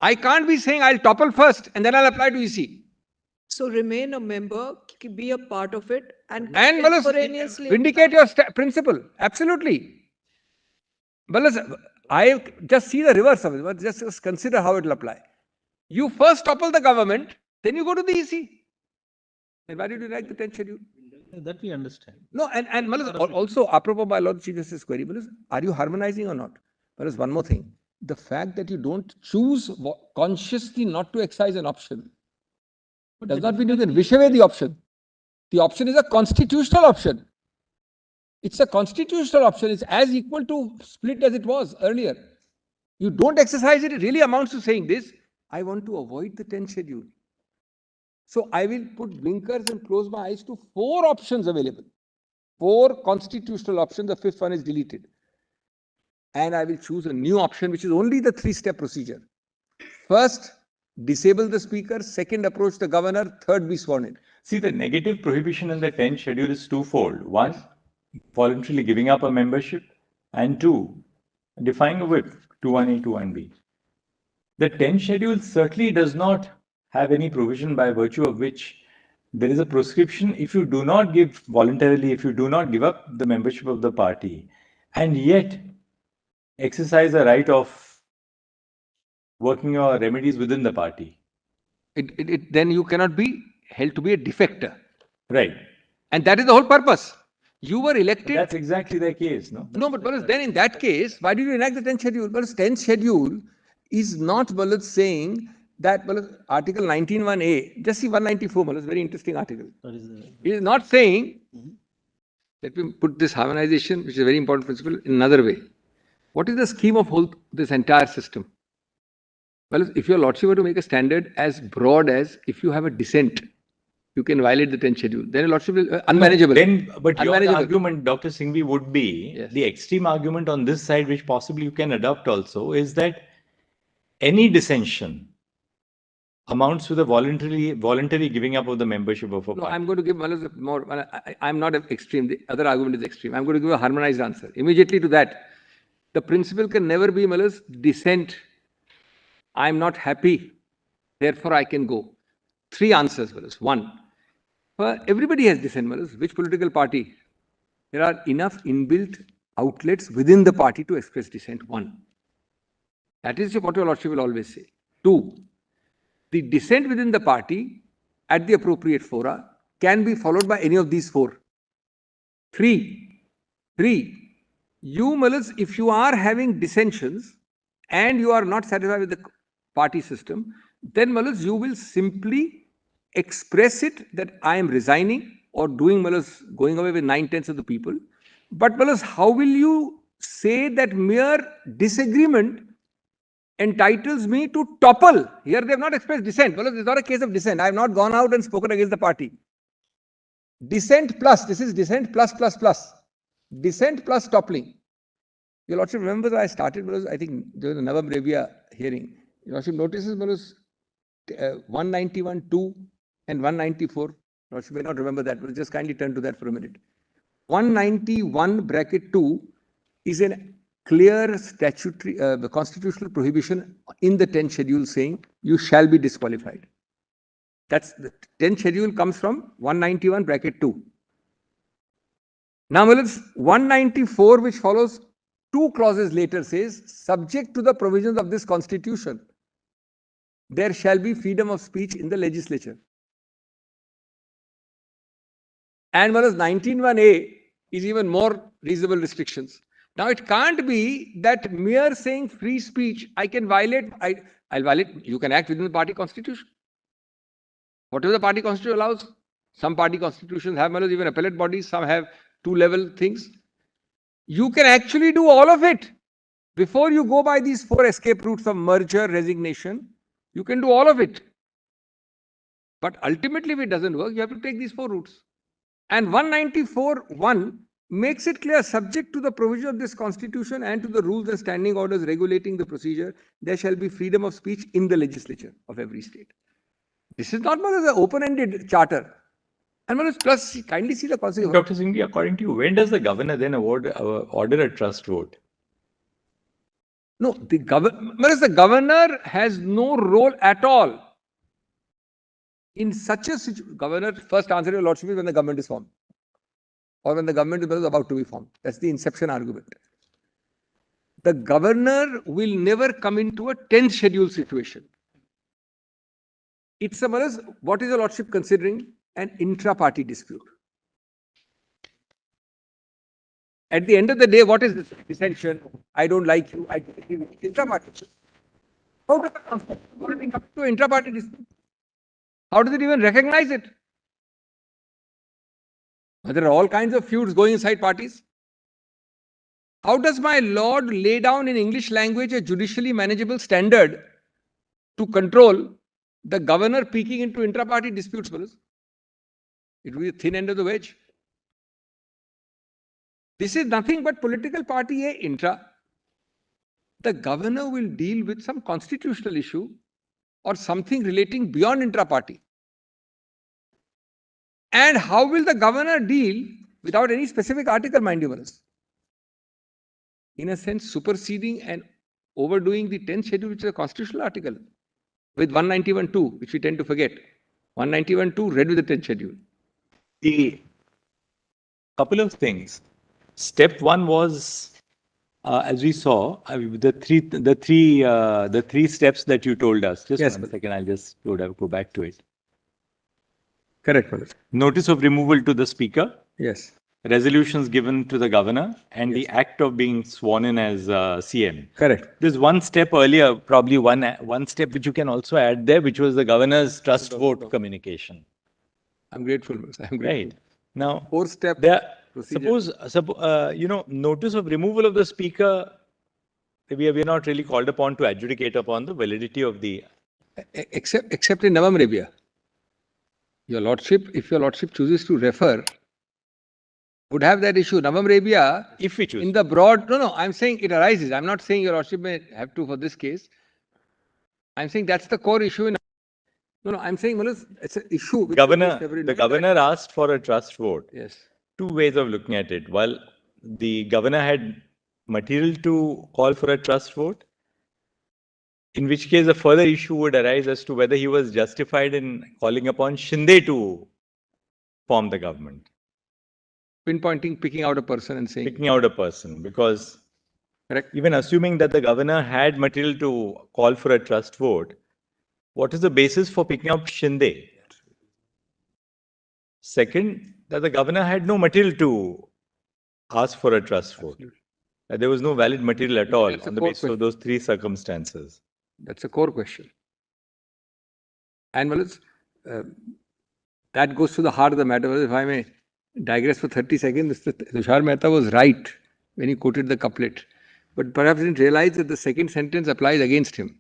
I can't be saying I'll topple first and then I'll apply to EC. So remain a member, be a part of it, and contemporaneously vindicate your principle. Absolutely. But I just see the reverse of it. But just consider how it will apply. You first topple the government, then you go to the EC. And why did you write the 10th schedule? That we understand. No, and also, apropos my Lord Chief Justice query, are you harmonizing or not? One more thing. The fact that you don't choose consciously not to exercise an option does not mean you can wish away the option. The option is a constitutional option. It's a constitutional option. It's as equal to split as it was earlier. You don't exercise it, it really amounts to saying this: I want to avoid the 10th schedule. So I will put blinkers and close my eyes to 4 options available. 4 constitutional options. The 5th one is deleted. And I will choose a new option, which is only the 3-step procedure. First, disable the speaker. Second, approach the governor. Third, be sworn in. See, the negative prohibition in the 10th schedule is twofold. 1, voluntarily giving up a membership. And 2, defying a whip, 21A, 21B. The 10th schedule certainly does not have any provision by virtue of which there is a prescription if you do not give voluntarily, if you do not give up the membership of the party, and yet exercise the right of working your remedies within the party. Then you cannot be held to be a defector. Right. And that is the whole purpose. You were elected. That's exactly the case, no? No, but then in that case, why did you enact the 10th schedule? 10th schedule is not saying that Article 19(1)(a), just see 194, very interesting article. It is not saying, let me put this harmonization, which is a very important principle, in another way. What is the scheme of this entire system? Well, if your lordship were to make a standard as broad as if you have a dissent, you can violate the 10th schedule, then your lordship is unmanageable. But your argument, Dr. Singhvi, would be, yes, the extreme argument on this side, which possibly you can adopt also, is that any dissension amounts to the voluntary giving up of the membership of a party. No, I'm going to give more. I'm not extreme. The other argument is extreme. I'm going to give a harmonized answer. Immediately to that, the principle can never be dissent. I'm not happy, therefore I can go. 3 answers. 1, everybody has dissent. Which political party? There are enough inbuilt outlets within the party to express dissent. 1. That is what your lordship will always say. 2, the dissent within the party at the appropriate fora can be followed by any of these 4. 3, you, if you are having dissensions and you are not satisfied with the party system, then you will simply express it that I am resigning or doing going away with 9/10 of the people. But how will you say that mere disagreement entitles me to topple? Here they have not expressed dissent. This is not a case of dissent. I have not gone out and spoken against the party. Dissent plus, this is dissent plus. Dissent plus toppling. Your lordship remembers I started, I think there was a Navam Revia hearing. Your lordship notices 191(2) and 194. Your lordship may not remember that, but just kindly turn to that for a minute. 191(2) is a clear statutory, constitutional prohibition in the 10th schedule saying you shall be disqualified. That's the 10th schedule comes from 191(2). Now, 194, which follows 2 clauses later, says, subject to the provisions of this constitution, there shall be freedom of speech in the legislature. And 19(1)(a) is even more reasonable restrictions. Now, it can't be that mere saying free speech, I can violate, I'll violate, you can act within the party constitution. Whatever the party constitution allows, some party constitutions have even appellate bodies, some have 2-level things. You can actually do all of it. Before you go by these 4 escape routes of merger, resignation, you can do all of it. But ultimately, if it doesn't work, you have to take these 4 routes. And 194(1) makes it clear, subject to the provision of this constitution and to the rules and standing orders regulating the procedure, there shall be freedom of speech in the legislature of every state. This is not an open-ended charter. And plus, kindly see the consequence. Dr. Singhvi, according to you, when does the governor then order a trust vote? No, the governor has no role at all. In such a situation, governor, first answer to your lordship is when the government is formed. Or when the government is about to be formed. That's the inception argument. The governor will never come into a 10th schedule situation. It's what is your lordship considering? An intra-party dispute. At the end of the day, what is this dissension? I don't like you. I don't like you. Intra-party. How does it come to intra-party dispute? How does it even recognize it? There are all kinds of feuds going inside parties. How does my lord lay down in English language a judicially manageable standard to control the governor peeking into intra-party disputes? It will be the thin end of the wedge. This is nothing but political party A intra. The governor will deal with some constitutional issue or something relating beyond intra-party. And how will the governor deal without any specific article, mind you? In a sense, superseding and overdoing the 10th schedule, which is a constitutional article, with 191.2, which we tend to forget. 191.2 read with the 10th schedule. The couple of things. Step one was, as we saw, the three steps that you told us. Just Yes, one second, I'll just go back to it. Correct, Malus. Notice of removal to the speaker. Yes. Resolutions given to the governor and the act of being sworn in as CM. Correct. There's one step earlier, probably one step which you can also add there, which was the governor's trust vote communication. I'm grateful, Malus. I'm grateful. Right. Now, Fourth step. Suppose, notice of removal of the speaker, we are not really called upon to adjudicate upon the validity of the... Except in Navam Rebia. Your lordship, if your lordship chooses to refer, would have that issue. Navam Rebia, if we choose. In the broad, no, I'm saying it arises. I'm not saying your lordship may have to for this case. I'm saying that's the core issue. No, I'm saying, Malus, it's an issue. The governor asked for a trust vote. Yes. Two ways of looking at it. While the governor had material to call for a trust vote, in which case a further issue would arise as to whether he was justified in calling upon Shinde to form the government. Pinpointing, picking out a person and saying... Picking out a person, because correct. Even assuming that the governor had material to call for a trust vote, what is the basis for picking up Shinde? Second, that the governor had no material to ask for a trust vote. There was no valid material at all on the basis of those three circumstances. That's a core question. And Malus, that goes to the heart of the matter. If I may digress for 30 seconds, Mr. Tushar Mehta was right when he quoted the couplet, but perhaps didn't realize that the second sentence applies against him.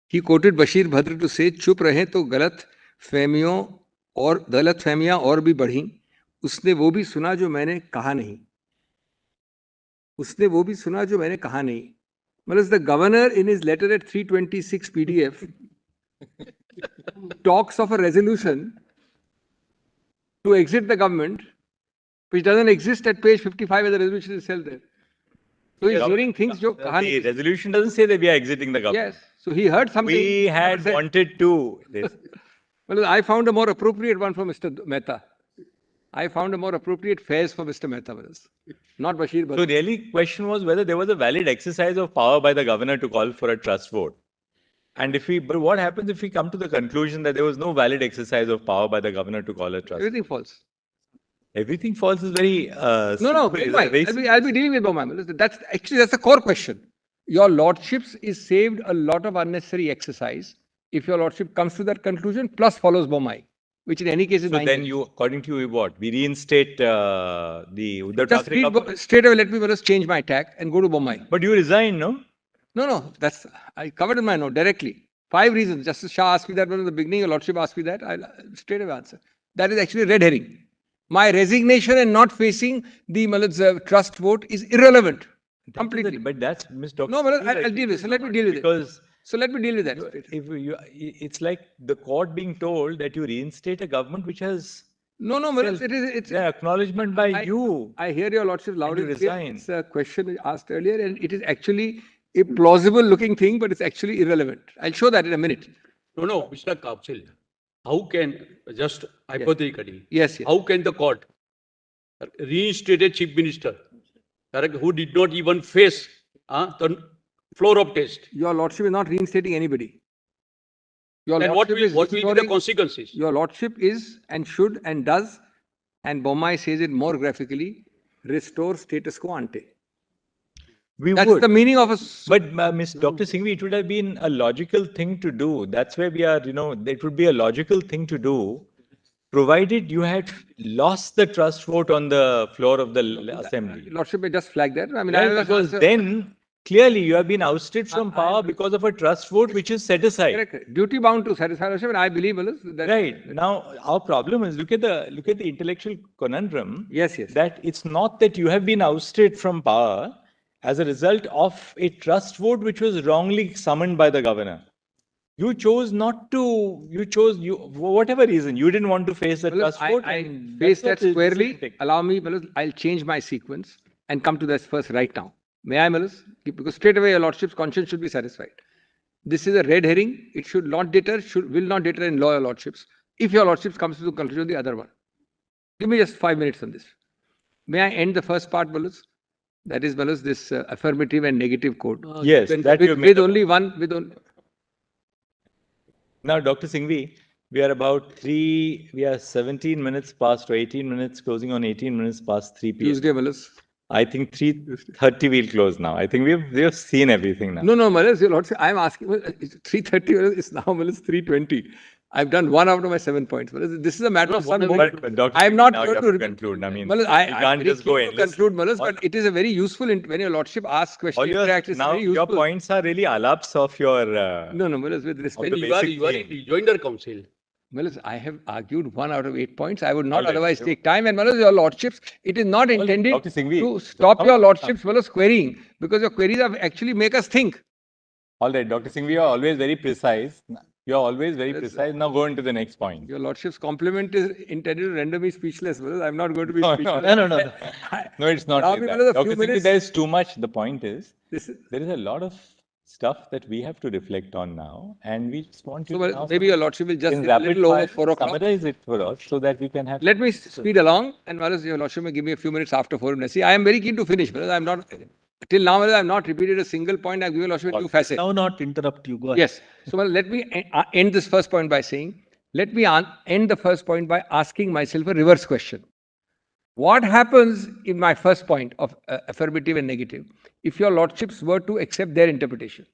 He quoted Bashir Bhadra to say, "Chup rahe to galat fehmiyan aur bhi badhi. Usne wo bhi suna jo maine kaha nahi. Usne wo bhi suna jo maine kaha nahi." Well, as the governor in his letter at 326 PDF talks of a resolution to exit the government, which doesn't exist at page 55 where the resolution is held there. So he's hearing things jo The resolution doesn't say that we are exiting the government. Yes. So he heard something. We had wanted to. Well, I found a more appropriate one for Mr. Mehta. I found a more appropriate phrase for Mr. Mehta, not Bashir Bhadra. So really, question was whether there was a valid exercise of power by the governor to call for a trust vote. And but what happens if we come to the conclusion that there was no valid exercise of power by the governor to call a trust? Everything false. Everything false is very... No. I'll be dealing with Bomai. That's the core question. Your lordships is saved a lot of unnecessary exercise if your lordship comes to that conclusion plus follows Bomai, which in any case is... So then you, according to you, what? We reinstate the Uddhav Thackeray government? Straight away, let me change my tack and go to Bomai. But you resign, no? No. I covered in my note directly. 5 reasons. Justice Shah asked me that one in the beginning. Your lordship asked me that. I'll straight away answer. That is actually red herring. My resignation and not facing the trust vote is irrelevant. Completely. But that's Ms. Dr. No, I'll deal with it. So let me deal with it. So let me deal with that. It's like the court being told that you reinstate a government which has No, no, Malas, it's Yeah, acknowledgement by you. I hear your lordship loud And you and clear. resign. It's a question asked earlier, and it is actually a plausible looking thing, but it's actually irrelevant. I'll show that in a minute. No, Mr. Counsel, how can, just hypothetically, Yes, yes. how can the court reinstate a chief minister, correct, who did not even face the floor of test? Your lordship is not reinstating anybody. Your Then what lordship will is be the restoring- consequences? Your lordship is and should and does, and Bommai says it more graphically, restore status quo ante. We That's would. the meaning of a. But Ms. Dr. Singhvi, it would have been a logical thing to do. That's where we are, it would be a logical thing to do, provided you had lost the trust vote on the floor of the assembly. Lordship may just flag that. I mean, Right? I was Because then clearly you have been ousted from power because of a trust vote which is set aside. correct. Duty bound to satisfy lordship, and I believe that. Right. Now our problem is look at the intellectual conundrum. Yes, yes. That it's not that you have been ousted from power as a result of a trust vote which was wrongly summoned by the governor. You chose not to, for whatever reason, you didn't want to face the trust vote. I and face that's that what is squarely. specific. Allow me, Malus, I'll change my sequence and come to this first right now. May I, Malus? Because straight away your lordship's conscience should be satisfied. This is a red herring. It should not deter, will not deter in law your lordships. If your lordships comes to the conclusion of the other one. Give me just 5 minutes on this. May I end the first part, Malus? That is, Malus, this affirmative and negative code. Yes, that you made With only one, with only. Now, Dr. Singhvi, we are 17 minutes past or 18 minutes, closing on 18 minutes past 3 p.m. Tuesday, Malus. I think 3:30 we'll close now. I think we have seen everything now. No, Malus, your lordship, I'm asking, 3:30, it's now, Malus, 3:20. I've done 1 out of my 7 points. Malus, this is a matter of some moment. But Dr. I'm not now going you have to conclude. I mean, Malus, you I'm can't very just go keen to endless. conclude, Malus, but it is a very useful, when your lordship asks questions, interacts, it's Now very your useful. points are really alaps of your. No, Malus, with respect. the You are basic rejoinder counsel. Malus, I have argued 1 out of 8 points. I would not All right. otherwise take time. And Malus, your lordships, it is not intended Dr. Singhvi, to stop your lordships, Malus, querying, because your queries are actually make us think. All right, Dr. Singhvi, you are always very precise. You are always very precise. Now go into the next point. Your lordship's compliment is intended to render me speechless. Malus, I'm not going to be No, speechless. no. No, it's not Allow like me, that. Malus, a Dr. few Singhvi, minutes. there is too much. The point is, This is, there is a lot of stuff that we have to reflect on now, and we just want you so, to well, now maybe your lordship will just in say a rapid little over fire 4 o'clock. summarize it for us so that we can have. Let me speed along, and Malus, your lordship may give me a few minutes after 4 minutes. See, I am very keen to finish, Malus. I'm not, till now, Malus, I have not repeated a single point. I've given your lordship a new facet. Now not interrupt you. Go ahead. Yes. So, well, let me end this first point by saying, let me end the first point by asking myself a reverse question. What happens in my first point of affirmative and negative if your lordships were to accept their interpretation?